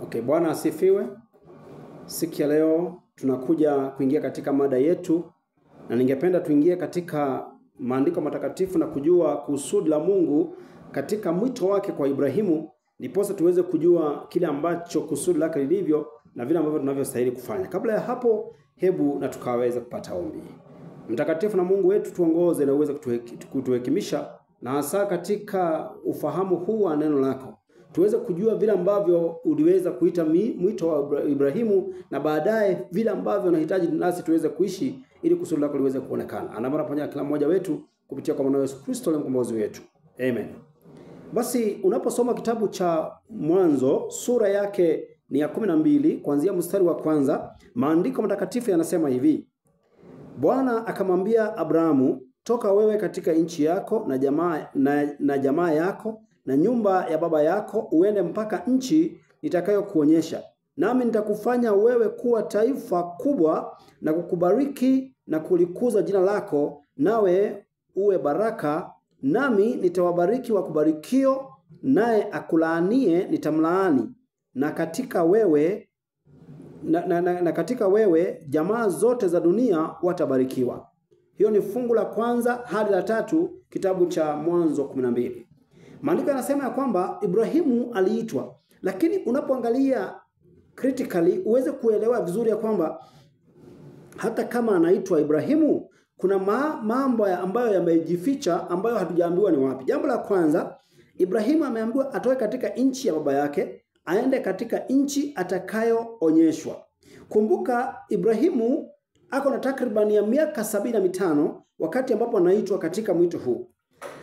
Okay, Bwana asifiwe. Siku ya leo tunakuja kuingia katika mada yetu, na ningependa tuingie katika maandiko matakatifu na kujua kusudi la Mungu katika mwito wake kwa Ibrahimu, ndiposa tuweze kujua kile ambacho kusudi lake lilivyo na vile ambavyo tunavyostahili kufanya. Kabla ya hapo, hebu na tukaweza kupata ombi. Mtakatifu na Mungu wetu, tuongoze na uweze kutuhekimisha, na hasa katika ufahamu huu wa neno lako tuweze kujua vile ambavyo uliweza kuita mwito wa Ibrahimu, na baadaye vile ambavyo unahitaji nasi tuweze kuishi ili kusudi lako liweze kuonekana. Anamara pamoja kila mmoja wetu kupitia kwa mwanawe Yesu Kristo, mkombozi wetu. Amen. Basi unaposoma kitabu cha Mwanzo sura yake ni ya 12 kuanzia mstari wa kwanza, maandiko matakatifu yanasema hivi: Bwana akamwambia Abrahamu, toka wewe katika nchi yako na jamaa yako na nyumba ya baba yako, uende mpaka nchi nitakayokuonyesha, nami nitakufanya wewe kuwa taifa kubwa na kukubariki na kulikuza jina lako, nawe uwe baraka. Nami nitawabariki wakubarikio, naye akulaanie nitamlaani, na katika wewe jamaa zote za dunia watabarikiwa. Hiyo ni fungu la kwanza hadi la 3 kitabu cha Mwanzo 12. Maandiko yanasema ya kwamba Ibrahimu aliitwa, lakini unapoangalia critically uweze kuelewa vizuri ya kwamba hata kama anaitwa Ibrahimu, kuna mambo ambayo yamejificha ambayo hatujaambiwa ni wapi. Jambo la kwanza, Ibrahimu ameambiwa atoke katika nchi ya baba yake aende katika nchi atakayoonyeshwa. Kumbuka Ibrahimu ako na takriban ya miaka 75 wakati ambapo anaitwa katika mwito huu.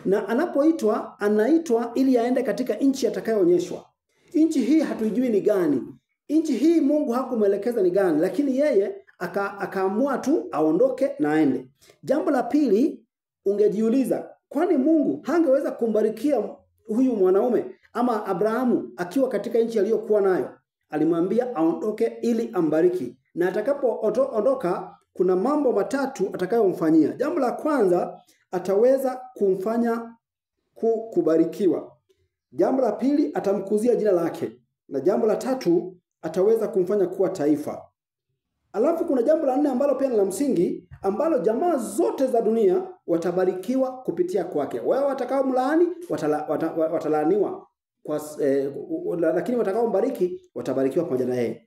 Na anapoitwa anaitwa ili aende katika nchi atakayoonyeshwa. Nchi hii hatuijui ni gani. Nchi hii Mungu hakumwelekeza ni gani, lakini yeye akaamua tu aondoke na aende. Jambo la pili, ungejiuliza, kwani Mungu hangeweza kumbarikia huyu mwanaume ama Abrahamu akiwa katika nchi aliyokuwa nayo? Alimwambia aondoke ili ambariki, na atakapoondoka kuna mambo matatu atakayomfanyia. Jambo la kwanza, ataweza kumfanya kubarikiwa. Jambo la pili, atamkuzia jina lake, na jambo la tatu, ataweza kumfanya kuwa taifa. Alafu kuna jambo la 4 ambalo pia ni la msingi, ambalo jamaa zote za dunia watabarikiwa kupitia kwake. Wao watakao mlaani watalaaniwa, lakini watakao mbariki watabarikiwa pamoja na yeye.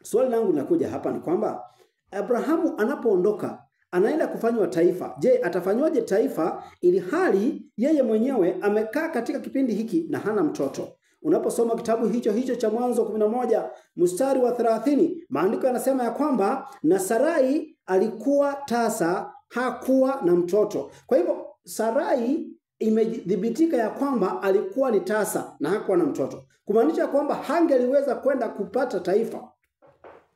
Swali langu linakuja hapa ni kwamba Abrahamu anapoondoka anaenda kufanywa taifa. Je, atafanywaje taifa ili hali yeye mwenyewe amekaa katika kipindi hiki na hana mtoto? Unaposoma kitabu hicho cha Mwanzo 11 mstari wa 30, maandiko yanasema ya kwamba na Sarai alikuwa tasa, hakuwa na mtoto. Kwa hivyo Sarai imedhibitika ya kwamba alikuwa ni tasa na hakuwa na mtoto, kumaanisha kwamba hangeliweza kwenda kupata taifa.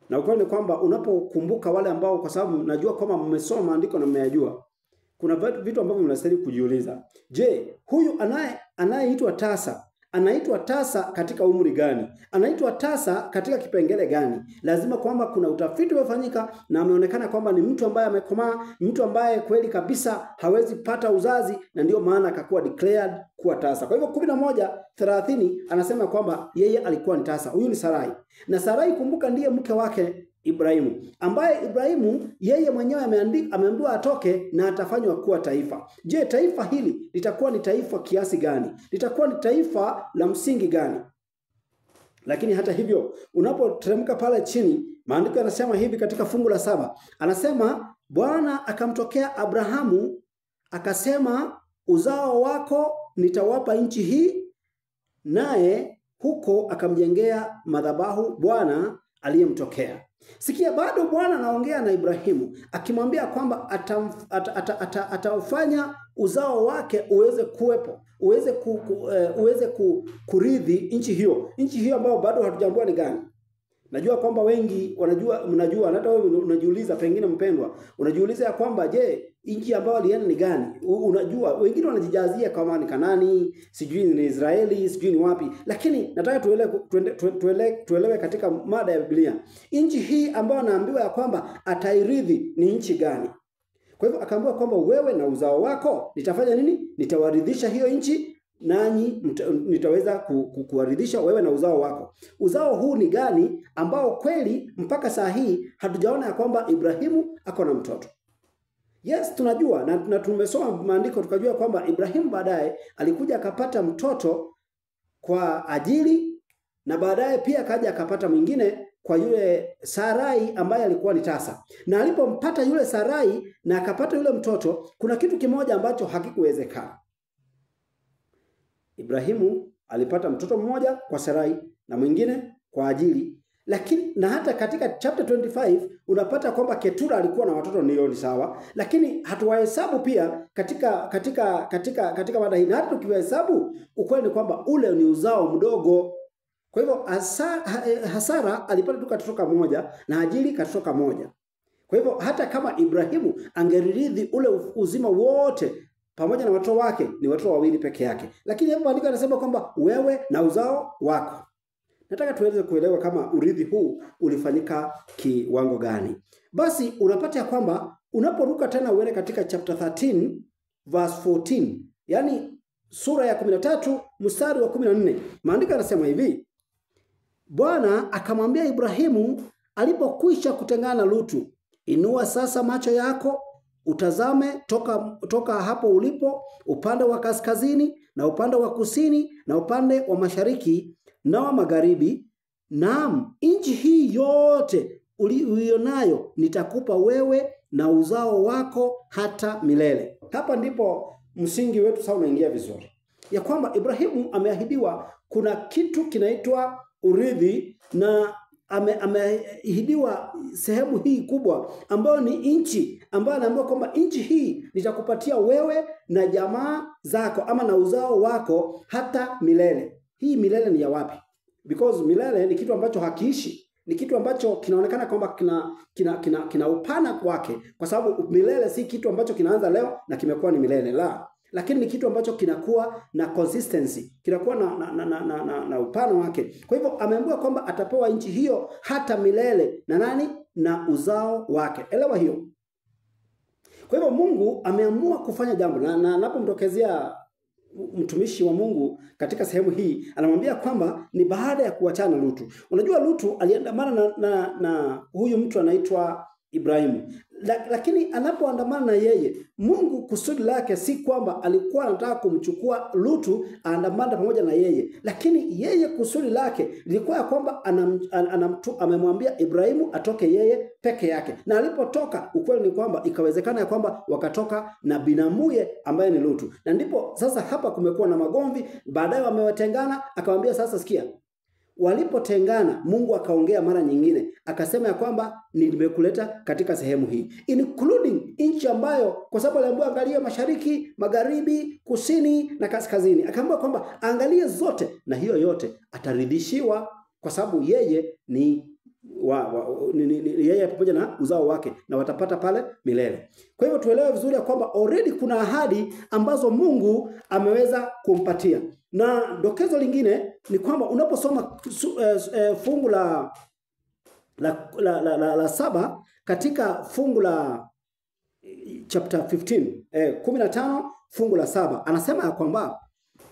Na ukweli ni kwamba unapokumbuka wale ambao, kwa sababu najua kwamba mmesoma maandiko na mmeyajua, kuna vitu ambavyo mnastahili kujiuliza. Je, huyu anayeitwa tasa anaitwa tasa katika umri gani? Anaitwa tasa katika kipengele gani? Lazima kwamba kuna utafiti umefanyika na ameonekana kwamba ni mtu ambaye amekomaa, mtu ambaye kweli kabisa hawezi pata uzazi, na ndio maana akakuwa declared kuwa tasa. Kwa hivyo 11:30 anasema kwamba yeye alikuwa ni tasa. Huyu ni Sarai. Na Sarai, kumbuka, ndiye mke wake Ibrahimu, ambaye Ibrahimu yeye mwenyewe ameambiwa atoke na atafanywa kuwa taifa. Je, taifa hili litakuwa ni taifa kiasi gani? Litakuwa ni taifa la msingi gani? Lakini hata hivyo, unapoteremka pale chini, maandiko yanasema hivi katika fungu la 7. Anasema Bwana akamtokea Abrahamu akasema, uzao wako nitawapa nchi hii, naye huko akamjengea madhabahu Bwana aliyemtokea. Sikia, bado Bwana anaongea na Ibrahimu akimwambia kwamba atafanya uzao wake uweze kuwepo, uweze kurithi nchi hiyo ambayo bado hatujambua ni gani. Najua kwamba wengi mnajua, hata wewe unajiuliza, pengine mpendwa, unajiuliza ya kwamba je, nchi ambayo alienda ni gani? Unajua wengine wanajijazia kama ni Kanani, sijui ni Israeli, sijui ni wapi, lakini nataka tuelewe katika mada ya Biblia, nchi hii ambayo anaambiwa ya kwamba atairithi ni nchi gani. Kwa hivyo akaambiwa kwamba wewe na uzao wako nitafanya nini? Nitawaridhisha hiyo nchi, nanyi nitaweza kuwaridhisha wewe na uzao wako. Uzao huu ni gani ambao kweli mpaka saa hii hatujaona ya kwamba Ibrahimu ako na mtoto? Yes, tunajua na tumesoma maandiko tukajua kwamba Ibrahimu baadaye alikuja akapata mtoto kwa ajili, na baadaye pia akaja akapata mwingine kwa yule Sarai ambaye alikuwa ni tasa. Na alipompata yule Sarai na akapata yule mtoto, kuna kitu kimoja ambacho hakikuwezekana. Ibrahimu alipata mtoto mmoja kwa Sarai na mwingine kwa ajili, lakini na hata katika chapter 25 unapata kwamba Ketura alikuwa na watoto, ni sawa, lakini hatuwahesabu pia katika mada hii. Na hata tukiwahesabu, ukweli ni kwamba ule ni uzao mdogo. Kwa hivyo Hasara alipata tu katoto moja na Hajiri katoto moja. Kwa hivyo hata kama Ibrahimu angerithi ule uzima wote pamoja na watoto wake, ni watoto wawili peke yake. Lakini hapo andiko anasema kwamba wewe na uzao wako. Nataka tuweze kuelewa kama urithi huu ulifanyika kiwango gani. Basi unapata ya kwamba unaporuka tena uende katika chapter 13 verse 14, yani sura ya 13 mstari wa 14, maandiko yanasema hivi: Bwana akamwambia Ibrahimu alipokwisha kutengana na Lutu, inua sasa macho yako utazame toka hapo ulipo, upande wa kaskazini na upande wa kusini na upande wa mashariki na wa magharibi. Naam, nchi hii yote ulionayo nitakupa wewe na uzao wako hata milele. Hapa ndipo msingi wetu sasa unaingia vizuri, ya kwamba Ibrahimu ameahidiwa kuna kitu kinaitwa urithi, na ameahidiwa sehemu hii kubwa ambayo ni nchi, ambayo anaambiwa kwamba nchi hii nitakupatia wewe na jamaa zako ama na uzao wako hata milele. Hii milele ni ya wapi? Because milele ni kitu ambacho hakiishi, ni kitu ambacho kinaonekana kwamba kina upana wake, kwa sababu milele si kitu ambacho kinaanza leo na kimekuwa ni milele, la, lakini ni kitu ambacho kinakuwa na consistency, kinakuwa na upana wake. Kwa hivyo ameambiwa kwamba atapewa nchi hiyo hata milele na nani? Na uzao wake. Elewa hiyo. Kwa hivyo Mungu ameamua kufanya jambo, na anapomtokezea mtumishi wa Mungu katika sehemu hii anamwambia kwamba ni baada ya kuachana na Lutu. Unajua Lutu aliandamana na huyu mtu anaitwa Ibrahimu. Lakini anapoandamana na yeye, Mungu kusudi lake si kwamba alikuwa anataka kumchukua Lutu aandamane pamoja na yeye, lakini yeye kusudi lake lilikuwa ya kwamba amemwambia Ibrahimu atoke yeye peke yake. Na alipotoka, ukweli ni kwamba ikawezekana ya kwamba wakatoka na binamuye ambaye ni Lutu. Na ndipo sasa hapa kumekuwa na magomvi, baadaye wamewatengana. Akamwambia sasa, sikia, walipotengana Mungu akaongea mara nyingine akasema ya kwamba nimekuleta katika sehemu hii, including nchi ambayo, kwa sababu aliambiwa angalia mashariki, magharibi, kusini na kaskazini, akaambiwa kwamba angalie zote, na hiyo yote ataridhishiwa kwa sababu yeye ni yeye pamoja na uzao wake, na watapata pale milele. Kwa hivyo tuelewe vizuri ya kwamba already kuna ahadi ambazo Mungu ameweza kumpatia. Na dokezo lingine ni kwamba unaposoma fungu la 7 katika fungu la chapter 15 fungu la 7, anasema ya kwamba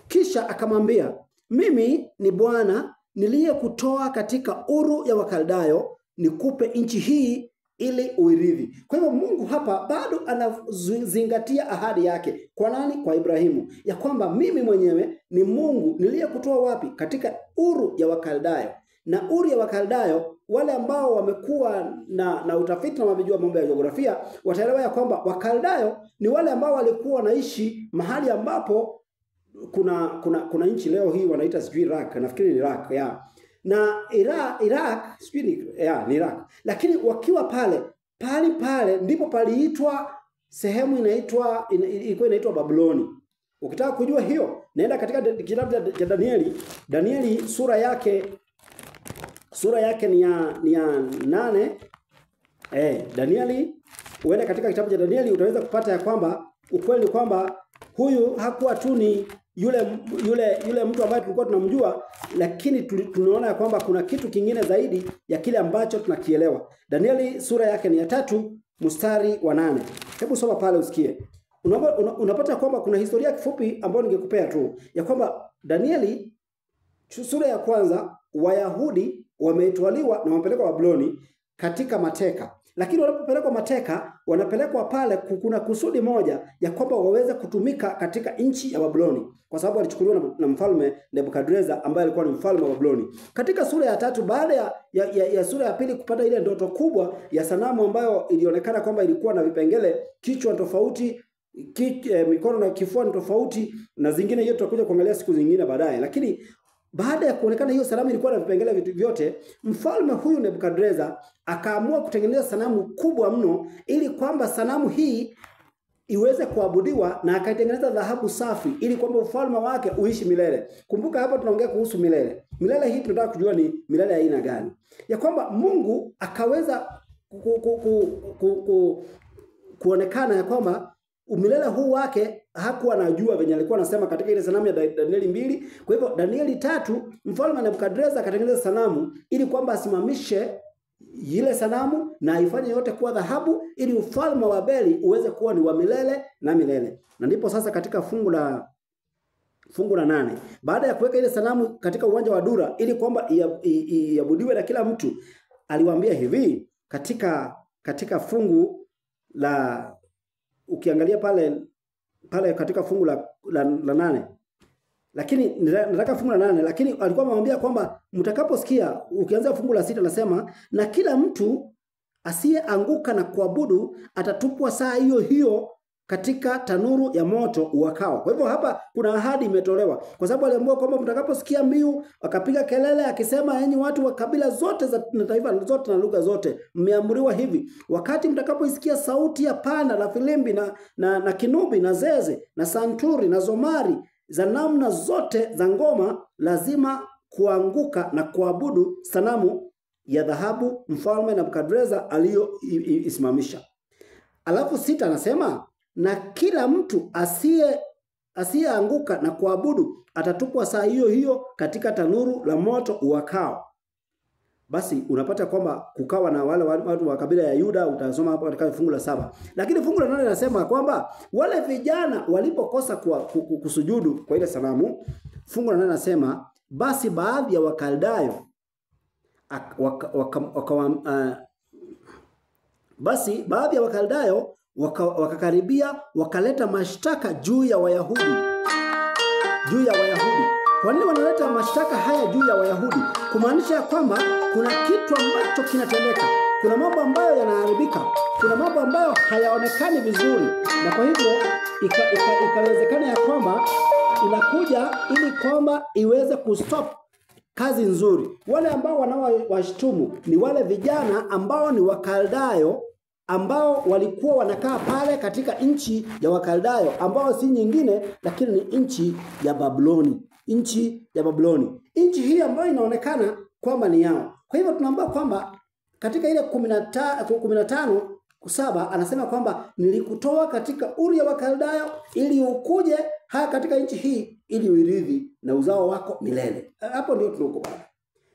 kisha akamwambia, mimi ni Bwana niliyekutoa katika Uru ya Wakaldayo nikupe nchi hii ili uirithi. Kwa hivyo Mungu hapa bado anazingatia ahadi yake. Kwa nani? Kwa Ibrahimu, ya kwamba mimi mwenyewe ni Mungu niliyekutoa wapi? Katika Uru ya Wakaldayo. Na Uru ya Wakaldayo, wale ambao wamekuwa na utafiti na wamejua mambo ya jiografia wataelewa ya kwamba Wakaldayo ni wale ambao walikuwa wanaishi mahali ambapo kuna nchi leo hii wanaita sijui Iraq, nafikiri ni Iraq, ya. Na Iraq sijui ni Iraq. Lakini wakiwa pale ndipo paliitwa sehemu ilikuwa inaitwa Babyloni. Ukitaka kujua hiyo, naenda katika kitabu cha Danieli sura yake ni ya 8. Danieli, uende katika kitabu cha Danieli utaweza kupata ya kwamba ukweli ni kwamba huyu hakuwa tu ni yule mtu ambaye tulikuwa tunamjua, lakini tunaona ya kwamba kuna kitu kingine zaidi ya kile ambacho tunakielewa. Danieli sura yake ni ya 3 mstari wa 8. Hebu soma pale usikie. unapata kwamba kuna historia kifupi ambayo ningekupea tu ya kwamba Danieli sura ya kwanza, Wayahudi wametwaliwa na wamepelekwa Babuloni katika mateka. Lakini wanapopelekwa mateka, wanapelekwa pale kuna kusudi moja ya kwamba waweze kutumika katika nchi ya Babuloni, kwa sababu walichukuliwa na mfalme Nebukadreza ambaye alikuwa ni mfalme wa Babuloni. Katika sura ya 3 baada ya sura ya 2 kupata ile ndoto kubwa ya sanamu ambayo ilionekana kwamba ilikuwa na vipengele, kichwa tofauti, mikono na kifua tofauti, na zingine yote tutakuja kuangalia siku zingine baadaye. Lakini baada ya kuonekana hiyo sanamu ilikuwa na vipengele vitu vyote, mfalme huyu Nebukadreza akaamua kutengeneza sanamu kubwa mno ili kwamba sanamu hii iweze kuabudiwa, na akaitengeneza dhahabu safi ili kwamba ufalme wake uishi milele. Kumbuka hapa tunaongea kuhusu milele. Milele hii tunataka kujua ni milele ya aina gani? Ya kwamba Mungu akaweza kuonekana ya kwamba umilele huu wake hakuwa anajua venye alikuwa anasema katika ile sanamu ya Danieli 2. Kwa hivyo Danieli 3, mfalme Nebukadreza akatengeneza sanamu ili kwamba asimamishe ile sanamu na aifanye yote kuwa dhahabu ili ufalme wa Babeli uweze kuwa ni wa milele na milele. Na ndipo sasa katika fungu la 8, baada ya kuweka ile sanamu katika uwanja wa Dura ili kwamba iabudiwe na kila mtu, aliwaambia hivi katika fungu la, ukiangalia pale katika fungu la 8, lakini nataka fungu la 8, lakini alikuwa amemwambia kwamba mtakaposikia, ukianza fungu la 6 anasema, na kila mtu asiyeanguka na kuabudu atatupwa saa hiyo hiyo katika tanuru ya moto uwakao. Kwa hivyo hapa kuna ahadi imetolewa, kwa sababu aliambiwa kwamba mtakaposikia mbiu akapiga kelele akisema, enyi watu wa kabila zote na taifa zote na lugha zote, mmeamriwa hivi, wakati mtakapoisikia sauti ya panda na filimbi na kinubi na zeze na santuri na zomari za namna zote za ngoma, lazima kuanguka na kuabudu sanamu ya dhahabu mfalme Nebukadreza aliyoisimamisha. Alafu 6 anasema, na kila mtu asiyeanguka na kuabudu atatupwa saa hiyo hiyo katika tanuru la moto uwakao. Basi unapata kwamba kukawa na wale watu wa kabila ya Yuda, utasoma hapo katika fungu la 7. Lakini fungu la 8 linasema kwamba wale vijana walipokosa kusujudu kwa ile sanamu, fungu la 8 linasema, basi baadhi ya Wakaldayo wakakaribia wakaleta mashtaka juu ya Wayahudi. Kwa nini wanaleta mashtaka haya juu ya Wayahudi? Kumaanisha ya kwamba kuna kitu ambacho kinatendeka, kuna mambo ambayo yanaharibika, kuna mambo ambayo hayaonekani vizuri, na kwa hivyo ikawezekana ya kwamba inakuja ili kwamba iweze kustop kazi nzuri. Wale ambao wanaowashtumu ni wale vijana ambao ni Wakaldayo, ambao walikuwa wanakaa pale katika nchi ya Wakaldayo, ambao si nyingine lakini ni nchi ya Babuloni. Nchi hii ambayo inaonekana kwamba ni yao. Kwa hivyo tunaambiwa kwamba katika ile 15:7 anasema kwamba nilikutoa katika Uri ya Wakaldayo ili ukuje katika nchi hii ili uirithi na uzao wako milele. Hapo ndio tunakubali.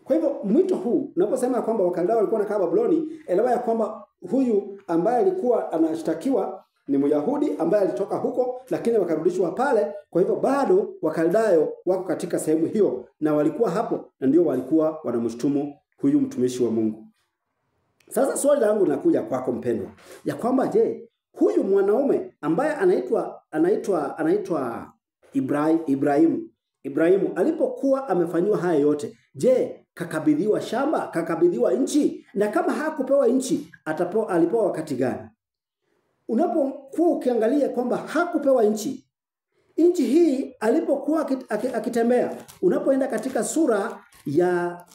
Kwa hivyo mwito huu unaposema kwamba Wakaldayo walikuwa wanakaa Babuloni, elewa ya kwamba huyu ambaye alikuwa anashtakiwa ni Myahudi ambaye alitoka huko lakini wakarudishwa pale. Kwa hivyo bado Wakaldayo wako katika sehemu hiyo na walikuwa hapo, na ndio walikuwa wanamshtumu huyu mtumishi wa Mungu. Sasa swali langu linakuja kwako mpendwa, ya kwamba je, huyu mwanaume ambaye anaitwa Ibrahimu alipokuwa amefanywa haya yote, je, kakabidhiwa shamba, kakabidhiwa nchi? Na kama hakupewa nchi, alipewa wakati gani? Unapokuwa ukiangalia kwamba hakupewa nchi hii alipokuwa akitembea, unapoenda katika sura ya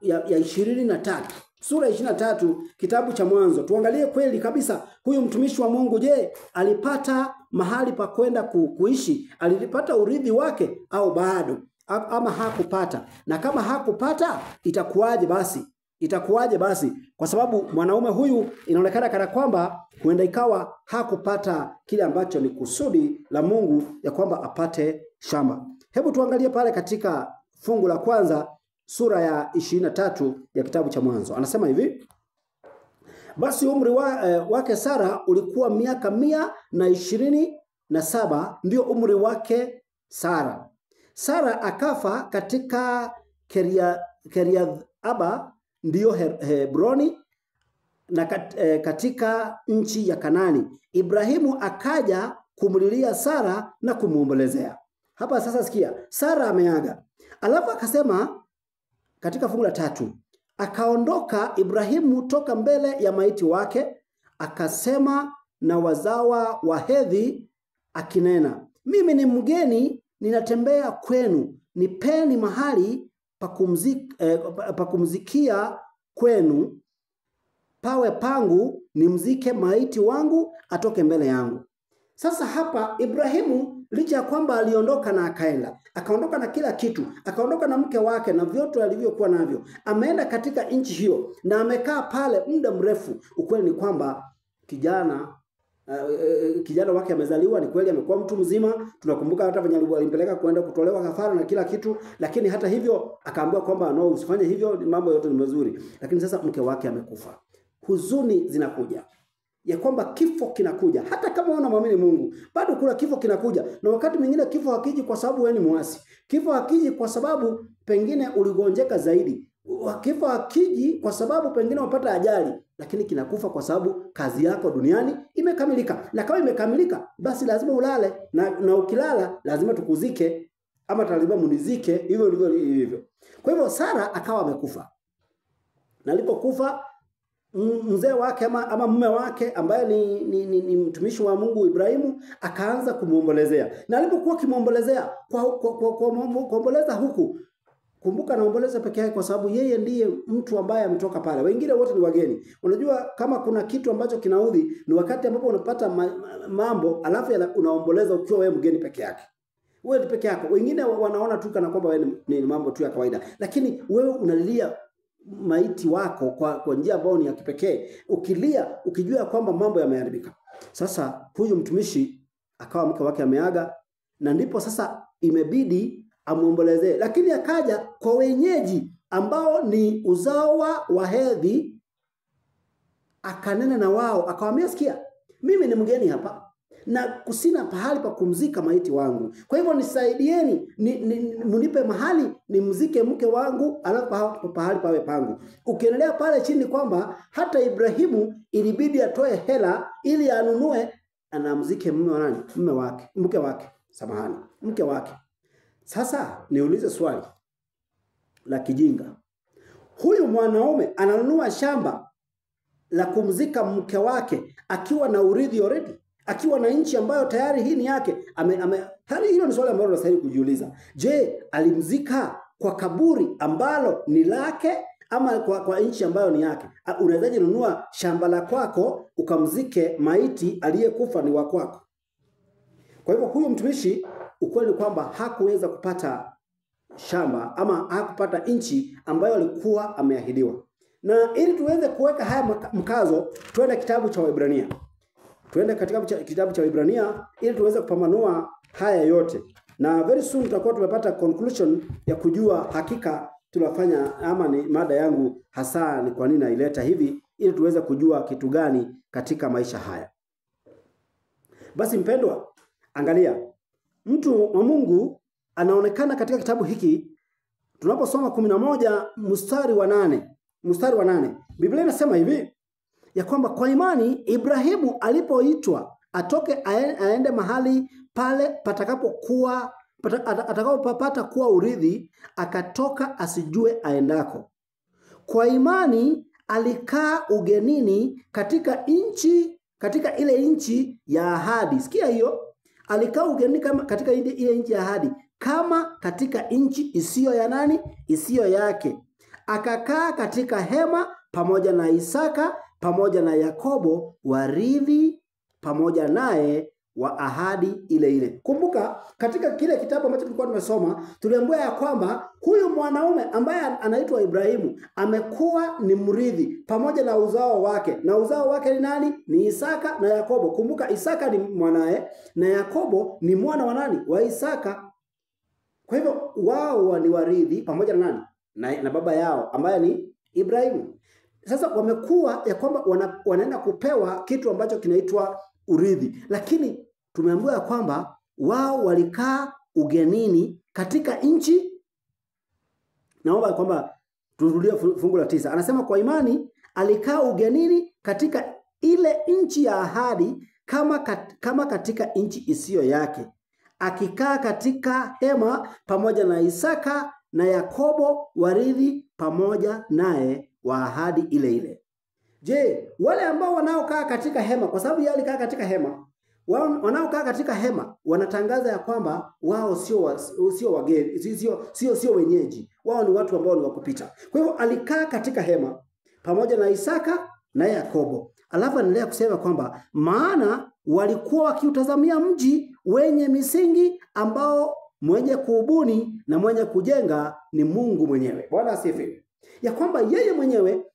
23, sura 23 kitabu cha Mwanzo, tuangalie kweli kabisa huyu mtumishi wa Mungu, je, alipata mahali pa kwenda kuishi? Alipata urithi wake au bado? Ama hakupata? Na kama hakupata, itakuwaje basi? Kwa sababu mwanaume huyu inaonekana kana kwamba huenda ikawa hakupata kile ambacho ni kusudi la Mungu ya kwamba apate shamba. Hebu tuangalie pale katika fungu la kwanza sura ya 23 ya kitabu cha Mwanzo. Anasema hivi: Basi umri wake Sara ulikuwa miaka 127, ndio umri wake Sara. Sara akafa katika Kiriath-Arba, ndio Hebroni, na katika nchi ya Kanani. Ibrahimu akaja kumlilia Sara na kumuombolezea. Hapa sasa sikia, Sara ameaga. Alafu akasema katika fungu la 3, akaondoka Ibrahimu toka mbele ya maiti wake, akasema na wazawa wa Hethi akinena, mimi ni mgeni, ninatembea kwenu, nipeni mahali pa kumzikia kwenu, pawe pangu, nimzike maiti wangu atoke mbele yangu. Sasa hapa Ibrahimu licha ya kwamba aliondoka na akaondoka na kila kitu, akaondoka na mke wake na vyote alivyokuwa navyo, ameenda katika nchi hiyo na amekaa pale muda mrefu. Ukweli ni kwamba kijana wake amezaliwa, ni kweli amekuwa mtu mzima. Tunakumbuka hata venye alimpeleka kwenda kutolewa kafara na kila kitu, lakini hata hivyo akaambiwa kwamba no, usifanye hivyo, mambo yote ni mazuri. Lakini sasa mke wake amekufa. Huzuni zinakuja ya kwamba kifo kinakuja. Hata kama unamwamini Mungu, bado kuna kifo kinakuja. Na wakati mwingine kifo hakiji kwa sababu wewe ni muasi. Kifo hakiji kwa sababu pengine uligonjeka zaidi. Kifo hakiji kwa sababu pengine unapata ajali, lakini kinakufa kwa sababu kazi yako duniani imekamilika. Na kama imekamilika, basi lazima ulale, na ukilala lazima tukuzike, ama lazima munizike, hivyo. Kwa hivyo Sara akawa amekufa. Na alipokufa, mzee wake ama mume wake ambaye ni mtumishi wa Mungu Ibrahimu akaanza kumuombolezea. Na alipokuwa kimuombolezea kuomboleza huku, kumbuka anaomboleza peke yake kwa sababu yeye ndiye mtu ambaye ametoka pale. Wengine wote ni wageni. Unajua kama kuna kitu ambacho kinaudhi ni wakati ambapo unapata mambo alafu unaomboleza ukiwa wewe mgeni peke yake. Wewe peke yako. Wengine wanaona tu kana kwamba wewe ni mambo tu ya kawaida. Lakini wewe unalilia maiti wako kwa njia ambayo ni ya kipekee. Ukilia ukijua kwamba mambo yameharibika. Sasa huyu mtumishi akawa mke wake ameaga, na ndipo sasa imebidi amuombolezee. Lakini akaja kwa wenyeji ambao ni uzao wa Hethi, akanena na wao, akawaambia sikia, mimi ni mgeni hapa na kusina pahali pa kumzika maiti wangu. Kwa hivyo nisaidieni, munipe mahali nimzike mke wangu, alafu pahali pawe pangu. Ukiendelea pale chini kwamba hata Ibrahimu ilibidi atoe hela ili anunue anamzike mke wake. Sasa niulize swali la kijinga. Huyu mwanaume ananunua shamba la kumzika mke wake akiwa na urithi already, akiwa na nchi ambayo tayari hii ni yake. Hali hilo ni swali ambalo tunastahili kujiuliza. Je, alimzika kwa kaburi ambalo ni lake ama kwa nchi ambayo ni yake? Unawezaje nunua shamba la kwako ukamzike maiti aliyekufa ni wa kwako? Kwa hivyo huyu mtumishi, ukweli kwamba hakuweza kupata shamba ama hakupata nchi ambayo alikuwa ameahidiwa. Na ili tuweze kuweka haya mkazo, tuende kitabu cha Waebrania. Tuende katika kitabu cha Waebrania ili tuweze kupambanua haya yote. Na very soon tutakuwa tumepata conclusion ya kujua hakika tunafanya ama ni mada yangu hasa ni kwa nini naileta hivi, ili tuweze kujua kitu gani katika maisha haya. Basi mpendwa, angalia, mtu wa Mungu anaonekana katika kitabu hiki. Tunaposoma 11 mstari wa 8. Biblia inasema hivi ya kwamba kwa imani Ibrahimu alipoitwa atoke aende mahali pale atakapopata kuwa urithi, akatoka asijue aendako. Kwa imani alikaa ugenini katika ile nchi ya ahadi. Sikia hiyo. Alikaa ugenini katika ile nchi ya ahadi, kama katika nchi isiyo ya nani? Isiyo yake. Akakaa katika hema pamoja na Isaka pamoja na Yakobo, warithi pamoja naye wa ahadi ile ile. Kumbuka katika kile kitabu ambacho tulikuwa tumesoma, tuliambiwa ya kwamba huyu mwanaume ambaye anaitwa Ibrahimu amekuwa ni mrithi pamoja na uzao wake. Na uzao wake ni nani? Ni Isaka na Yakobo. Kumbuka Isaka ni mwanae na Yakobo ni mwana wa nani? Wa Isaka. Kwa hivyo wao ni warithi pamoja na nani? Na baba yao ambaye ni Ibrahimu. sasa wamekuwa ya kwamba wanaenda kupewa kitu ambacho kinaitwa urithi, lakini tumeambiwa ya kwamba wao walikaa ugenini katika nchi. Naomba kwamba turudie fungu la 9. Anasema kwa imani alikaa ugenini katika ile nchi ya ahadi kama katika nchi isiyo yake, akikaa katika hema pamoja na Isaka na Yakobo warithi pamoja naye wa ahadi ile ile. Je, wale ambao wanaokaa katika hema, kwa sababu yeye alikaa katika hema, wanaokaa katika hema wanatangaza ya kwamba wao sio wageni, sio wenyeji, wao ni watu ambao ni wakupita. Kwa hivyo alikaa katika hema pamoja na Isaka na Yakobo. Alafu anaendelea kusema kwamba maana walikuwa wakiutazamia mji wenye misingi ambao mwenye kuubuni na mwenye kujenga ni Mungu mwenyewe. Bwana asifiwe. Ya kwamba yeye mwenyewe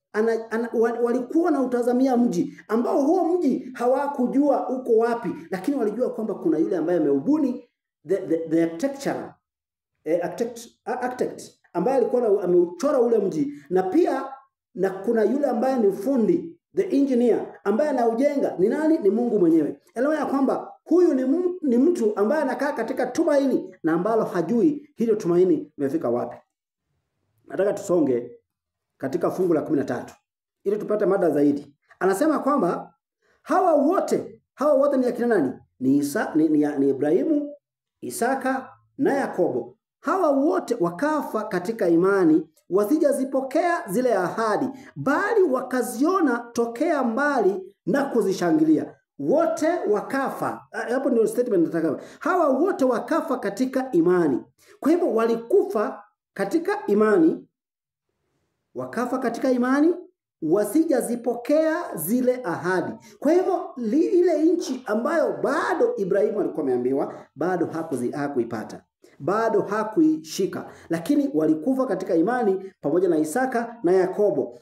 walikuwa na utazamia mji ambao huo mji hawakujua uko wapi, lakini walijua kwamba kuna yule ambaye ameubuni the architect ambaye alikuwa ameuchora ule mji, na pia na kuna yule ambaye ni fundi, the engineer ambaye anaujenga. Ni nani? Ni Mungu mwenyewe. Elewa ya kwamba huyu ni mtu ambaye anakaa katika tumaini na ambalo hajui hilo tumaini limefika wapi. Nataka tusonge katika fungu la 13 ili tupate mada zaidi. Anasema kwamba hawa wote ni akina nani? Ni Ibrahimu, Isaka na Yakobo. Hawa wote wakafa katika imani, wasijazipokea zile ahadi, bali wakaziona tokea mbali na kuzishangilia. Wote wakafa. Hapo ndio statement nataka. Hawa wote wakafa katika imani. Kwa hivyo walikufa katika imani, wakafa katika imani, wasijazipokea zile ahadi. Kwa hivyo ile nchi ambayo bado Ibrahimu alikuwa ameambiwa, bado hakuipata, bado hakuishika, lakini walikufa katika imani pamoja na Isaka na Yakobo.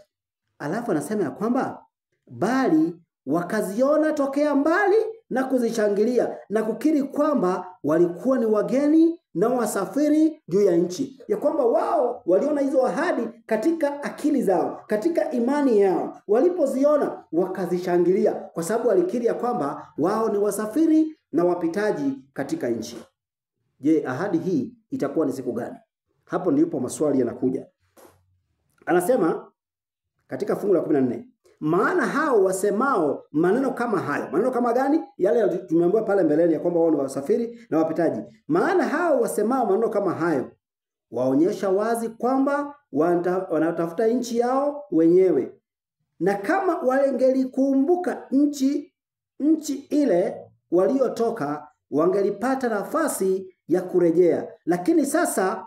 Alafu anasema ya kwamba bali wakaziona tokea mbali na kuzishangilia na kukiri kwamba walikuwa ni wageni na wasafiri juu ya nchi. Ya kwamba wao waliona hizo ahadi katika akili zao, katika imani yao. Walipoziona wakazishangilia kwa sababu walikiri ya kwamba wao ni wasafiri na wapitaji katika nchi. Je, ahadi hii itakuwa ni siku gani? Hapo ndipo maswali yanakuja. Anasema katika fungu la 14, maana hao wasemao maneno kama hayo. Maneno kama gani? Yale tumeambiwa pale mbeleni ya kwamba wao ni wasafiri na wapitaji. Maana hao wasemao maneno kama hayo waonyesha wazi kwamba wanatafuta nchi yao wenyewe. Na kama wangelikumbuka nchi ile waliotoka, wangelipata nafasi ya kurejea. Lakini sasa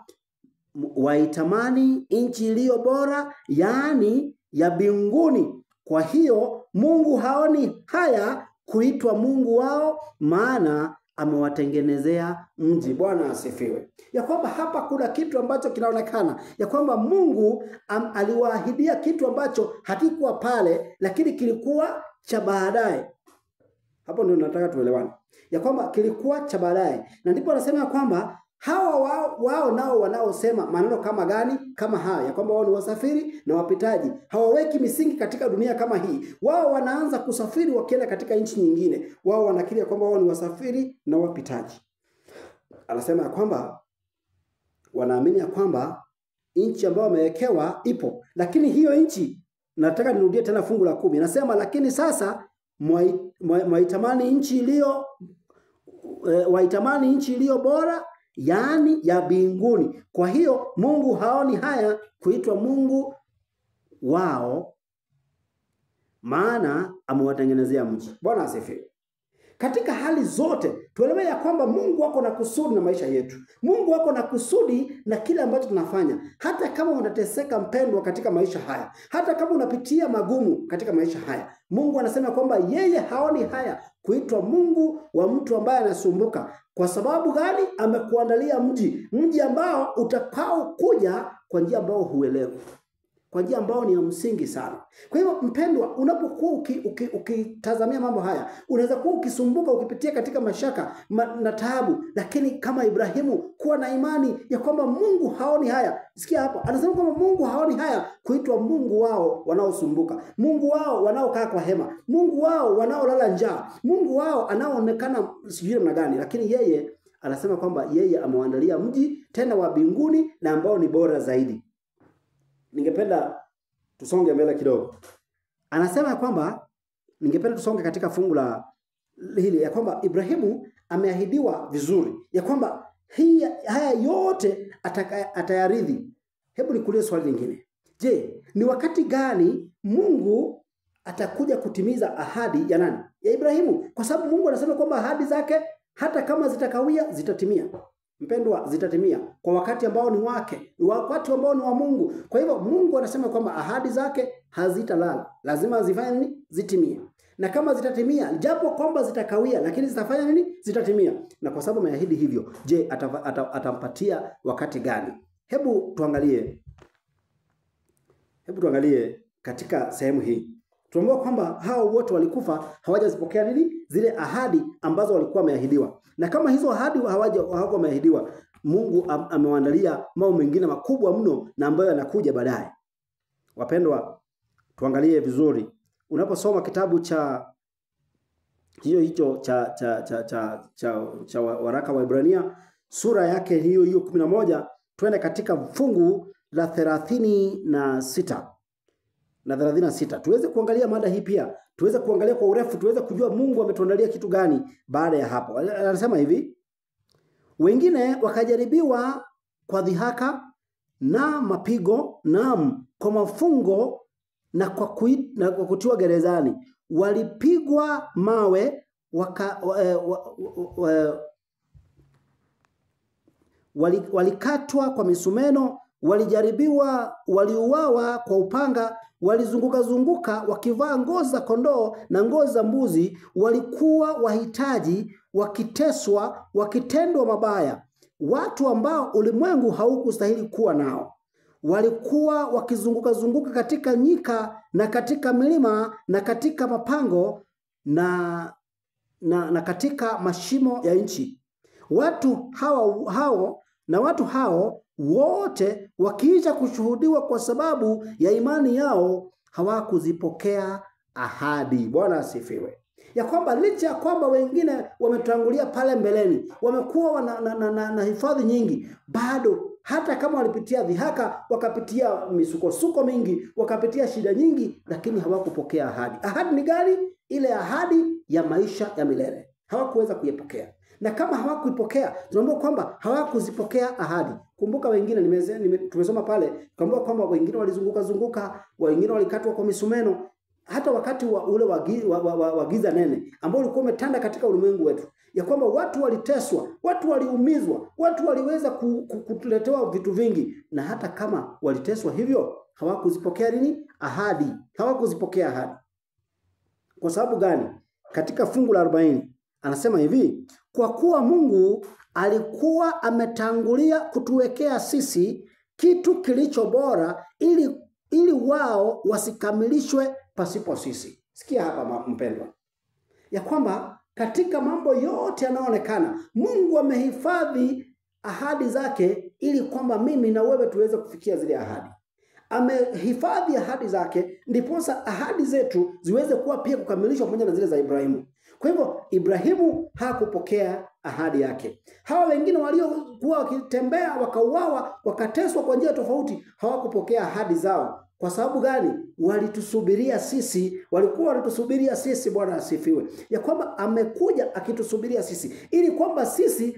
waitamani nchi iliyo bora, yaani ya mbinguni. Kwa hiyo Mungu haoni haya kuitwa Mungu wao, maana amewatengenezea mji. Bwana asifiwe. Ya kwamba hapa kuna kitu ambacho kinaonekana ya kwamba Mungu aliwaahidia kitu ambacho hakikuwa pale, lakini kilikuwa cha baadaye. Hapo ndio nataka tuelewane. Ya kwamba kilikuwa cha baadaye. Na ndipo anasema ya kwamba hawa wao nao wanaosema maneno kama gani? Kama haya, ya kwamba wao ni wasafiri na wapitaji. Hawaweki misingi katika dunia kama hii. Wao wanaanza kusafiri wakienda katika nchi nyingine. Wao wanakiri kwamba wao ni wasafiri na wapitaji. Anasema ya kwamba wanaamini ya kwamba nchi ambayo wamewekewa ipo. Lakini hiyo nchi, nataka nirudie tena fungu la 10. Anasema lakini sasa waitamani nchi iliyo bora, yaani ya mbinguni. Kwa hiyo Mungu haoni haya kuitwa Mungu wao, maana amewatengenezea mji. Bwana asifiwe. Katika hali zote tuelewe ya kwamba Mungu wako na kusudi na maisha yetu. Mungu wako na kusudi na kile ambacho tunafanya. Hata kama unateseka mpendwa katika maisha haya, hata kama unapitia magumu katika maisha haya, Mungu anasema kwamba yeye haoni haya kuitwa Mungu wa mtu ambaye anasumbuka. Kwa sababu gani? Amekuandalia mji ambao utakao kuja kwa njia ambao huelewi. kwa njia ambayo ni ya msingi sana. Kwa hivyo mpendwa, unapokuwa ukitazamia mambo haya, unaweza kuwa ukisumbuka, ukipitia katika mashaka na taabu, lakini kama Ibrahimu, kuwa na imani ya kwamba Mungu haoni haya. Sikia hapa, anasema kwamba Mungu haoni haya kuitwa Mungu wao wanaosumbuka, Mungu wao wanaokaa kwa hema, Mungu wao wanaolala njaa, Mungu wao anaoonekana sijui namna gani, lakini yeye anasema kwamba yeye amewaandalia mji tena wa mbinguni na ambao ni bora zaidi. Ningependa tusonge mbele kidogo. Anasema kwamba ningependa tusonge katika fungu la hili ya kwamba Ibrahimu ameahidiwa vizuri ya kwamba haya yote atayarithi. Hebu nikuulize swali lingine. Je, ni wakati gani Mungu atakuja kutimiza ahadi ya nani? Ya Ibrahimu. Kwa sababu Mungu anasema kwamba ahadi zake hata kama zitakawia zitatimia. Mpendwa, zitatimia kwa wakati ambao ni wake, wakati ambao ni wa Mungu. Kwa hivyo Mungu anasema kwamba ahadi zake hazitalala, lazima zifanye nini? Zitimie. Na kama zitatimia, japo kwamba zitakawia, lakini zitafanya nini? Zitatimia. Na kwa sababu ameahidi hivyo, je, atampatia wakati gani? Hebu tuangalie katika sehemu hii. Tunaambiwa kwamba hao wote walikufa hawajazipokea nini? Zile ahadi ambazo walikuwa wameahidiwa. Na kama hizo ahadi hawakuwa wameahidiwa, Mungu amewaandalia mambo mengine makubwa mno na ambayo yanakuja baadaye. Wapendwa, tuangalie vizuri. Unaposoma kitabu cha hicho cha waraka wa Ibrania, sura yake hiyo 11, twende katika fungu la 36 na 36. Tuweze kuangalia mada hii pia. Tuweze kuangalia kwa urefu, tuweze kujua Mungu ametuandalia kitu gani baada ya hapo. Anasema hivi: wengine wakajaribiwa kwa dhihaka na mapigo, naam, kwa mafungo na kwa kutiwa gerezani. Walipigwa mawe, walikatwa kwa misumeno, walijaribiwa, waliuawa kwa upanga, walizunguka wakivaa ngozi za kondoo na ngozi za mbuzi, walikuwa wahitaji, wakiteswa, wakitendwa mabaya, watu ambao ulimwengu haukustahili kuwa nao. Walikuwa wakizunguka katika nyika na katika milima na katika mapango na katika mashimo ya nchi. Watu hao wote wakiisha kushuhudiwa kwa sababu ya imani yao, hawakuzipokea ahadi. Bwana asifiwe. Ya kwamba licha ya kwamba wengine wametangulia pale mbeleni, wamekuwa na hifadhi nyingi, bado hata kama walipitia dhihaka, wakapitia misukosuko mingi, wakapitia shida nyingi, lakini hawakupokea ahadi. Ahadi ni gani? Ile ahadi ya maisha ya milele. Hawakuweza kuipokea. Na kama hawakuipokea, tunaambiwa kwamba hawakuzipokea ahadi. Kumbuka wengine tumesoma pale, tunaambiwa kwamba wengine walizunguka, wengine walikatwa kwa misumeno. Hata wakati ule wa giza nene ambao ulikuwa umetanda katika ulimwengu wetu, ya kwamba watu waliteswa, watu waliumizwa, watu waliweza kuletewa vitu vingi, na hata kama waliteswa hivyo, hawakuzipokea nini? Ahadi. Hawakuzipokea ahadi. Kwa sababu gani? Katika fungu la 40 anasema hivi: kwa kuwa Mungu alikuwa ametangulia kutuwekea sisi kitu kilicho bora, ili wao wasikamilishwe pasipo sisi. Sikia hapa mpendwa, ya kwamba katika mambo yote yanayoonekana, Mungu amehifadhi ahadi zake ili kwamba mimi na wewe tuweze kufikia zile ahadi. Amehifadhi ahadi zake ndiposa ahadi zetu ziweze kuwa pia kukamilishwa pamoja na zile za Ibrahimu. Kwa hivyo Ibrahimu hakupokea ahadi yake. Hawa wengine waliokuwa wakitembea wakauawa, wakateswa kwa njia tofauti, hawakupokea ahadi zao. Kwa sababu gani? Walitusubiria sisi, walikuwa wanatusubiria sisi. Bwana asifiwe. Ya kwamba amekuja akitusubiria sisi ili kwamba sisi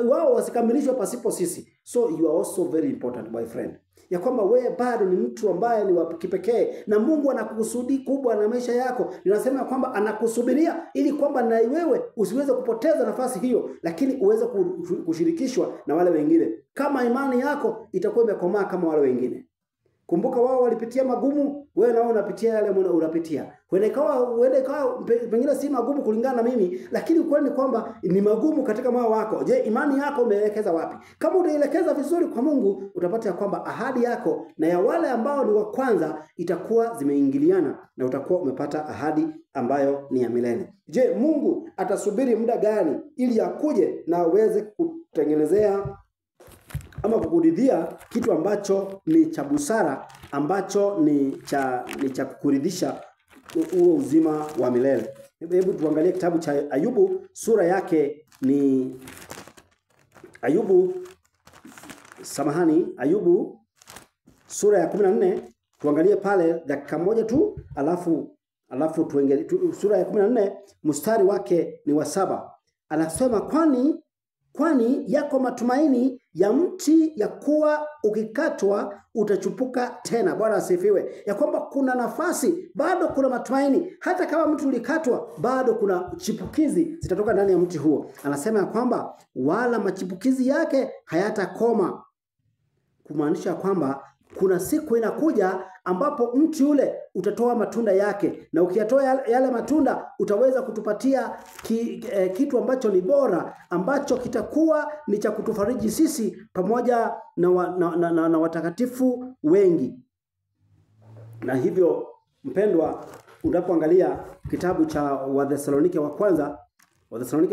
wao wasikamilishwe pasipo sisi. So you are also very important, my friend. Ya kwamba wewe bado ni mtu ambaye ni wa kipekee, na Mungu anakusudi kubwa na maisha yako. Ninasema kwamba anakusubiria ili kwamba na wewe usiweze kupoteza nafasi hiyo, lakini uweze kushirikishwa na wale wengine, kama imani yako itakuwa imekomaa kama wale wengine. Kumbuka wao walipitia magumu, wewe nao unapitia yale unapitia. Huenda ikawa pengine si magumu kulingana na mimi, lakini ukweli ni kwamba ni magumu katika moyo wako. Je, imani yako umeelekeza wapi? Kama utaelekeza vizuri kwa Mungu, utapata ya kwamba ahadi yako na ya wale ambao ni wa kwanza itakuwa zimeingiliana na utakuwa umepata ahadi ambayo ni ya milele. Je, Mungu atasubiri muda gani ili akuje na aweze kutengenezea ama kukuridhia kitu ambacho ni cha busara, ambacho ni cha kukuridhisha huo uzima wa milele? Hebu tuangalie kitabu cha Ayubu, sura yake ni Ayubu sura ya 14. Tuangalie pale dakika moja tu, alafu tuangalie sura ya 14 mstari wake ni wa 7. Anasema kwani yako matumaini ya mti ya kuwa ukikatwa utachupuka tena. Bwana asifiwe. Ya kwamba kuna nafasi, bado kuna matumaini. Hata kama mti ulikatwa, bado kuna chipukizi zitatoka ndani ya mti huo. Anasema ya kwamba wala machipukizi yake hayatakoma. Kumaanisha kwamba kuna siku inakuja ambapo mti ule utatoa matunda yake, na ukiyatoa yale matunda utaweza kutupatia kitu ambacho ni bora, ambacho kitakuwa ni cha kutufariji sisi pamoja na watakatifu wengi. Na hivyo mpendwa, unapoangalia kitabu cha Wathesalonike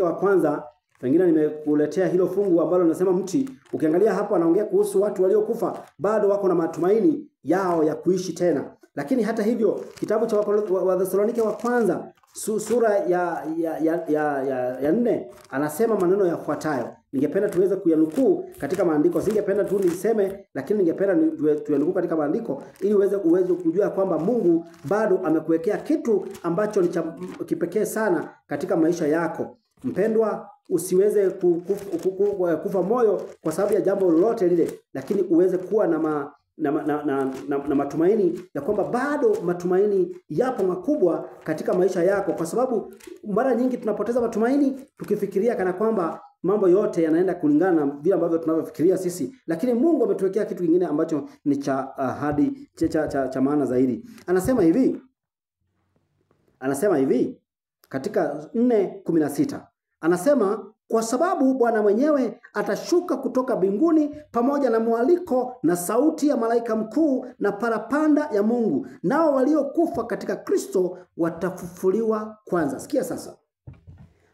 wa kwanza, pengine nimekuletea hilo fungu ambalo linasema mti. Ukiangalia hapo anaongea kuhusu watu waliokufa, bado wako na matumaini yao ya kuishi tena. Lakini hata hivyo kitabu cha Wathesalonike wa kwanza sura ya 4 anasema maneno yafuatayo. Ningependa tuweze kuyanukuu katika maandiko. Singependa tu niseme, lakini ningependa tuyanukuu katika maandiko ili uweze kujua kwamba Mungu bado amekuwekea kitu ambacho ni cha kipekee sana katika maisha yako. Mpendwa, usiweze kufa moyo kwa sababu ya jambo lolote lile, lakini uweze kuwa na matumaini ya kwamba bado matumaini yapo makubwa katika maisha yako, kwa sababu mara nyingi tunapoteza matumaini tukifikiria kana kwamba mambo yote yanaenda kulingana na vile ambavyo tunavyofikiria sisi, lakini Mungu ametuwekea kitu kingine ambacho ni cha ahadi cha maana zaidi. Anasema hivi katika 4:16. Anasema kwa sababu Bwana mwenyewe atashuka kutoka mbinguni pamoja na mwaliko na sauti ya malaika mkuu na parapanda ya Mungu, nao waliokufa katika Kristo watafufuliwa kwanza. Sikia sasa.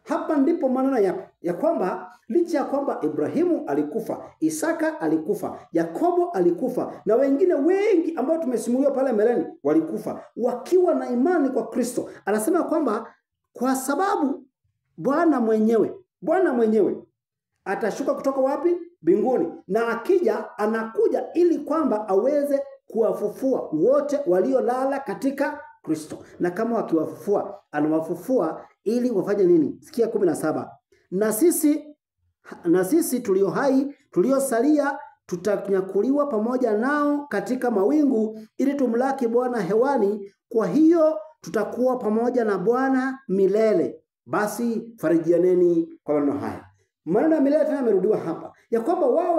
Hapa ndipo maneno ya kwamba licha ya kwamba Ibrahimu alikufa, Isaka alikufa, Yakobo alikufa, na wengine wengi ambao tumesimuliwa pale mbeleni walikufa wakiwa na imani kwa Kristo. Anasema kwamba kwa sababu Bwana mwenyewe atashuka kutoka wapi? Mbinguni. Na akija, anakuja ili kwamba aweze kuwafufua wote waliolala katika Kristo. Na kama wakiwafufua, anawafufua ili wafanye nini? Sikia 17. Na sisi tulio hai, tuliosalia, tutanyakuliwa pamoja nao katika mawingu ili tumlaki Bwana hewani. Kwa hiyo tutakuwa pamoja na Bwana milele. Basi farijianeni kwa maneno haya. Maneno ya milele tena yamerudiwa hapa, ya kwamba wao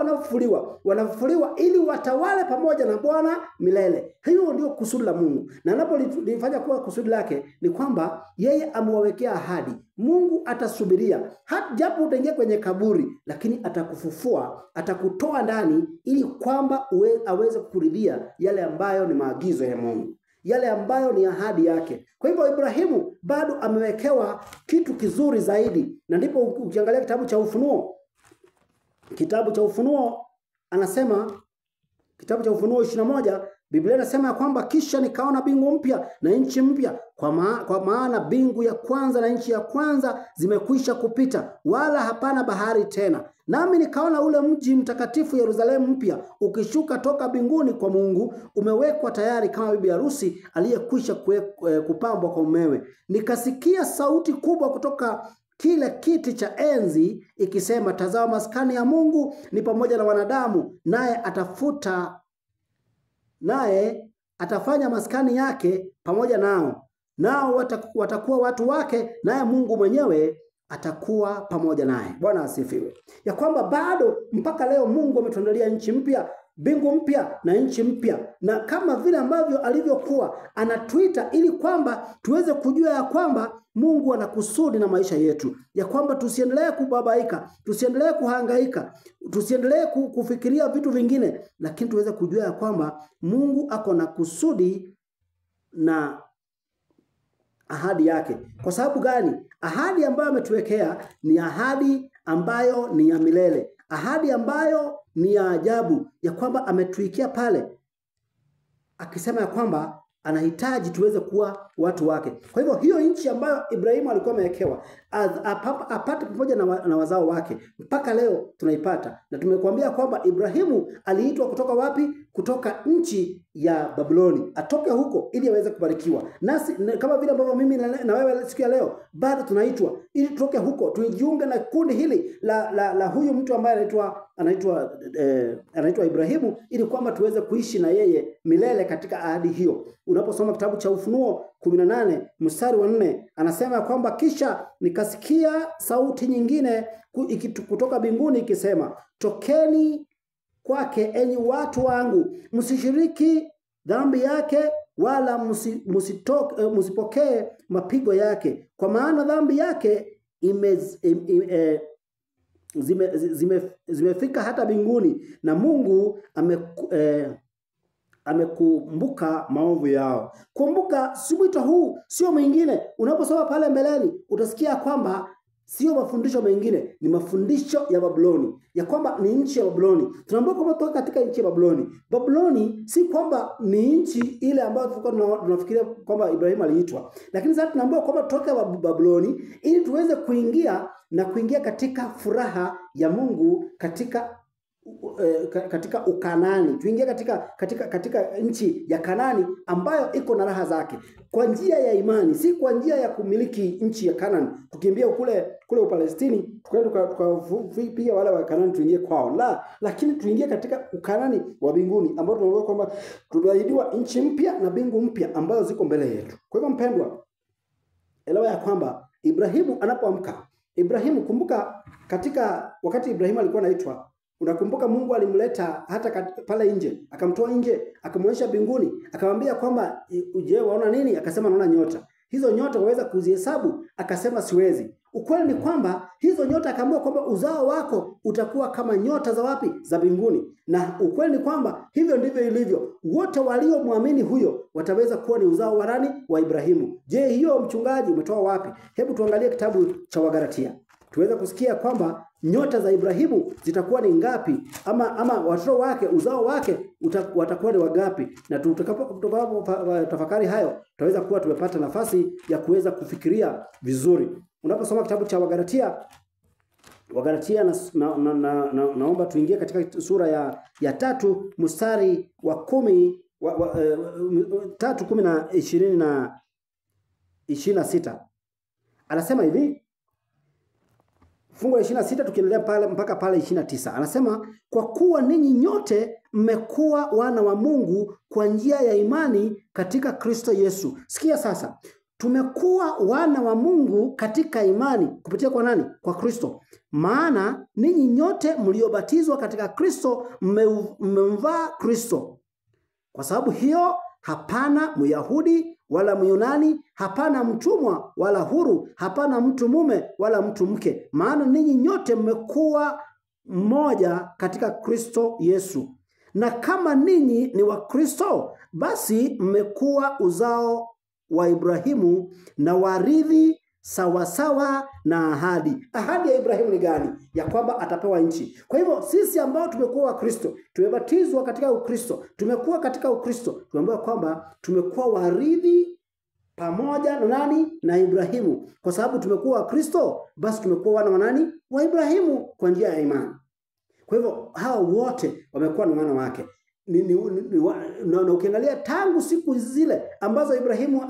wanafufuliwa ili watawale pamoja na Bwana milele. Hiyo ndio kusudi la Mungu, na anapolifanya kuwa kusudi lake ni kwamba yeye amewawekea ahadi. Mungu atasubiria japo utaingia kwenye kaburi, lakini atakufufua, atakutoa ndani ili kwamba aweze kukuridhia yale ambayo ni maagizo ya Mungu, yale ambayo ni ahadi yake. Kwa hivyo Ibrahimu bado amewekewa kitu kizuri zaidi. Na ndipo ukiangalia kitabu cha Ufunuo anasema, kitabu cha Ufunuo 21, Biblia inasema ya kwamba kisha nikaona mbingu mpya na nchi mpya, kwa maana mbingu ya kwanza na nchi ya kwanza zimekwisha kupita, wala hapana bahari tena. Nami nikaona ule mji mtakatifu Yerusalemu mpya ukishuka toka mbinguni kwa Mungu, umewekwa tayari kama bibi harusi aliyekwisha kupambwa kwa mumewe. Nikasikia sauti kubwa kutoka kile kiti cha enzi ikisema, tazama, maskani ya Mungu ni pamoja na wanadamu, naye atafanya maskani yake pamoja nao watakuwa watu wake, naye Mungu mwenyewe atakuwa pamoja naye. Bwana asifiwe. Ya kwamba bado mpaka leo Mungu ametuandalia nchi mpya, mbingu mpya na nchi mpya, na kama vile ambavyo alivyokuwa anatuita ili kwamba tuweze kujua ya kwamba Mungu ana kusudi na maisha yetu, ya kwamba tusiendelee kubabaika, tusiendelee kuhangaika, tusiendelee kufikiria vitu vingine, lakini tuweze kujua ya kwamba Mungu ako na kusudi na ahadi yake. Kwa sababu gani? Ahadi ambayo ametuwekea ni ahadi ambayo ni ya milele, ahadi ambayo ni ya ajabu, ya kwamba ametuikia pale akisema ya kwamba anahitaji tuweze kuwa watu wake. Kwa hivyo hiyo nchi ambayo Ibrahimu alikuwa amewekewa apate pamoja na wazao wake, mpaka leo tunaipata. Na tumekuambia kwamba Ibrahimu aliitwa kutoka wapi? Kutoka nchi ya Babuloni, atoke huko ili aweze kubarikiwa. Nasi kama vile ambavyo mimi na wewe siku ya leo bado tunaitwa ili tutoke huko, tujiunge na kundi hili la huyu mtu ambaye anaitwa Ibrahimu, ili kwamba tuweze kuishi na yeye milele katika ahadi hiyo. Unaposoma kitabu cha Ufunuo 18 mstari wa 4, anasema kwamba kisha nikasikia sauti nyingine kutoka mbinguni ikisema, tokeni kwake enyi watu wangu, msishiriki dhambi yake wala msipokee mapigo yake, kwa maana dhambi yake zimefika hata mbinguni, na Mungu amekumbuka maovu yao. Kumbuka, mwito huu sio mwingine. Unaposoma pale mbeleni utasikia kwamba sio mafundisho mengine, ni mafundisho ya Babuloni, ya kwamba ni nchi ya Babuloni. Tunaambiwa kwamba toka katika nchi ya Babuloni. Babuloni si kwamba ni nchi ile ambayo tulikuwa tunafikiria kwamba Ibrahimu aliitwa, lakini sasa tunaambiwa kwamba toka Babuloni ili tuweze kuingia katika furaha ya Mungu katika Ukanani, tuingie katika nchi ya Kanani ambayo iko na raha zake, kwa njia ya imani, si kwa njia ya kumiliki nchi ya Kanani, tukimbia kule Upalestini tukapiga wale wa Kanani tuingie kwao, lakini tuingie katika Ukanani wa mbinguni, ambao tunaona kwamba tunaahidiwa nchi mpya na mbingu mpya ambazo ziko mbele yetu. Kwa hivyo mpendwa, elewa ya kwamba Ibrahimu anapoamka, kumbuka katika wakati Ibrahimu alikuwa anaitwa, unakumbuka Mungu alimleta hata pale nje, akamtoa nje, akamwonyesha mbinguni, akamwambia kwamba je, waona nini? Akasema naona nyota. Hizo nyota waweza kuzihesabu? Akasema siwezi. Ukweli ni kwamba hizo nyota, akaambiwa kwamba uzao wako utakuwa kama nyota za wapi? Za mbinguni. Na ukweli ni kwamba hivyo ndivyo ilivyo. Wote waliomwamini huyo wataweza kuwa ni uzao wa nani? Wa Ibrahimu. Je, hiyo mchungaji umetoa wapi? Hebu tuangalie kitabu cha Wagalatia, tuweza kusikia kwamba nyota za Ibrahimu zitakuwa ni ngapi, ama watoto wake, uzao wake watakuwa ni wangapi. Na tutakapo hayo, tutaweza kuwa tumepata nafasi ya kuweza kufikiria vizuri. Unaposoma kitabu cha Wagalatia naomba tuingie katika sura ya 3 mstari wa 10 3:10 na 20 na 26. Anasema hivi, fungu la 26 tukiendelea pale mpaka pale 29. Anasema, kwa kuwa ninyi nyote mmekuwa wana wa Mungu kwa njia ya imani katika Kristo Yesu. Sikia sasa, tumekuwa wana wa Mungu katika imani kupitia kwa nani? Kwa Kristo. Maana ninyi nyote mliobatizwa katika Kristo mmemvaa Kristo. Kwa sababu hiyo hapana Myahudi wala Myunani, hapana mtumwa wala huru, hapana mtu mume wala mtu mke, maana ninyi nyote mmekuwa mmoja katika Kristo Yesu. Na kama ninyi ni wa Kristo, basi mmekuwa uzao wa Ibrahimu na warithi sawasawa na ahadi. Ahadi ya Ibrahimu ni gani? Ya kwamba atapewa nchi. Kwa hivyo sisi ambao tumekuwa wa Kristo, tumebatizwa katika Ukristo, tumekuwa katika Ukristo, tumeambiwa kwamba tumekuwa warithi pamoja na nani? Na Ibrahimu. Kwa sababu tumekuwa wa Kristo, basi tumekuwa wana wa nani? Wa Ibrahimu kwa njia ya imani. Kwa hivyo hao wote wamekuwa ni wana wake. Na ukiangalia tangu siku zile ambazo Ibrahimu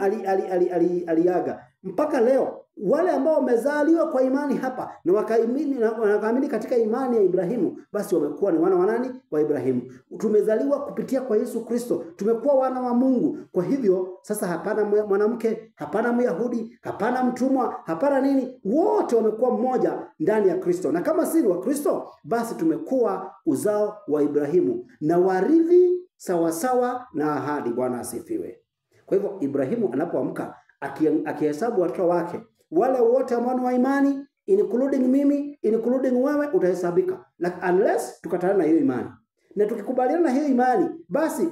aliaga, mpaka leo wale ambao wamezaliwa kwa imani hapa na wakaamini katika imani ya Ibrahimu, basi wamekuwa ni wana wa nani? Wa Ibrahimu. Tumezaliwa kupitia kwa Yesu Kristo, tumekuwa wana wa Mungu. Kwa hivyo sasa hapana mwanamke, hapana Myahudi, hapana mtumwa, hapana nini, wote wamekuwa mmoja ndani ya Kristo. Na kama si wa Kristo, basi tumekuwa uzao wa Ibrahimu na warithi sawasawa na ahadi. Bwana asifiwe. Kwa hivyo Ibrahimu anapoamka akihesabu watoto wake, wale wote ambao ni wa imani, including mimi, including wewe, utahesabika. Like unless tukatana na hiyo imani. Na tukikubaliana na hiyo imani, basi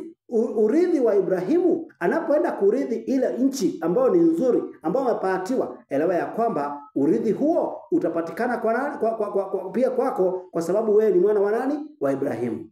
urithi wa Ibrahimu anapoenda kurithi ile nchi ambayo ni nzuri, ambayo amepatiwa, elewa ya kwamba urithi huo utapatikana pia kwako, kwa sababu wewe ni mwana wa nani? Wa Ibrahimu.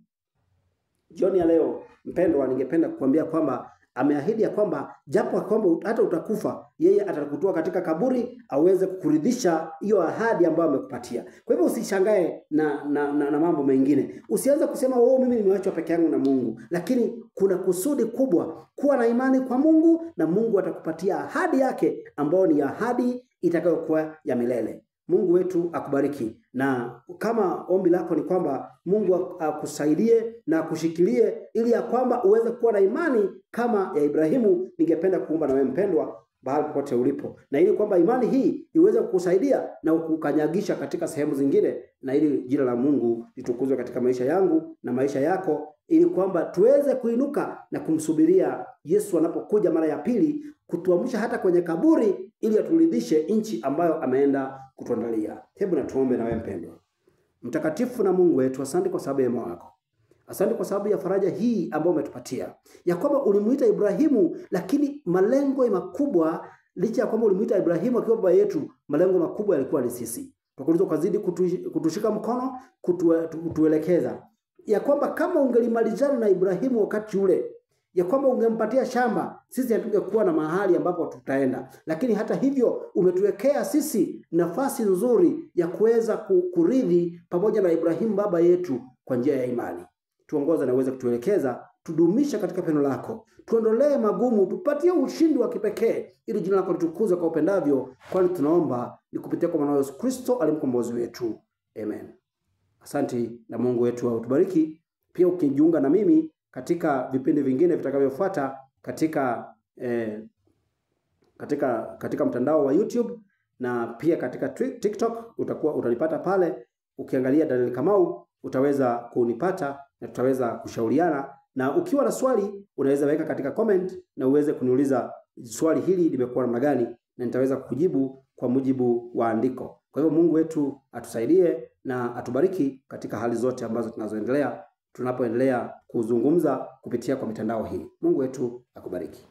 Jioni ya leo mpendwa, ningependa kukuambia kwamba ameahidi ya kwamba japo kwamba hata utakufa, yeye atakutoa katika kaburi aweze kukuridhisha hiyo ahadi ambayo amekupatia. Kwa hivyo usishangae na mambo mengine. Usianze kusema mimi nimeachwa peke yangu na Mungu. Lakini kuna kusudi kubwa, kuwa na imani kwa Mungu, na Mungu atakupatia ahadi yake ambayo ni ahadi itakayokuwa ya milele. Mungu wetu akubariki. Na kama ombi lako ni kwamba Mungu akusaidie na akushikilie ili ya kwamba uweze kuwa na imani kama ya Ibrahimu, ningependa kuomba na wewe mpendwa, bahali popote ulipo, na ili kwamba imani hii iweze kukusaidia na kukanyagisha katika sehemu zingine, na ili jina la Mungu litukuzwe katika maisha yangu na maisha yako, ili kwamba tuweze kuinuka na kumsubiria Yesu anapokuja mara ya pili kutuamsha hata kwenye kaburi, ili aturidhishe nchi ambayo ameenda kutuandalia. Hebu na tuombe na wewe mpendwa. Mtakatifu na Mungu wetu, asante kwa sababu ya wema wako. Asante kwa sababu ya faraja hii ambayo umetupatia, ya kwamba ulimuita Ibrahimu, lakini malengo makubwa, licha ya kwamba ulimuita Ibrahimu akiwa baba yetu, malengo makubwa yalikuwa ni sisi. Tukuuliza ukazidi kutushika mkono, kutuelekeza, ya kwamba kama ungelimalizana na Ibrahimu wakati ule, ya kwamba ungempatia shamba, sisi hatungekuwa na mahali ambapo tutaenda. Lakini hata hivyo umetuwekea sisi nafasi nzuri ya kuweza kurithi pamoja na Ibrahimu baba yetu kwa njia ya imani. Tuongoze na uweze kutuelekeza, tudumisha katika pendo lako, tuondolee magumu, tupatie ushindi wa kipekee, ili jina lako litukuzwe kwa upendavyo, kwani tunaomba ni kupitia kwa mwana Yesu Kristo alimkombozi wetu. Amen. Asante na Mungu wetu autubariki. Pia ukijiunga na mimi katika vipindi vingine vitakavyofuata katika mtandao wa YouTube na pia katika TikTok, utanipata pale. Ukiangalia Daniel Kamau utaweza kunipata na tutaweza kushauriana, na ukiwa na swali unaweza weka katika comment na uweze kuniuliza swali hili limekuwa namna gani, na nitaweza kukujibu kwa mujibu wa andiko. Kwa hivyo Mungu wetu atusaidie na atubariki katika hali zote ambazo tunapoendelea kuzungumza kupitia kwa mitandao hii. Mungu wetu akubariki.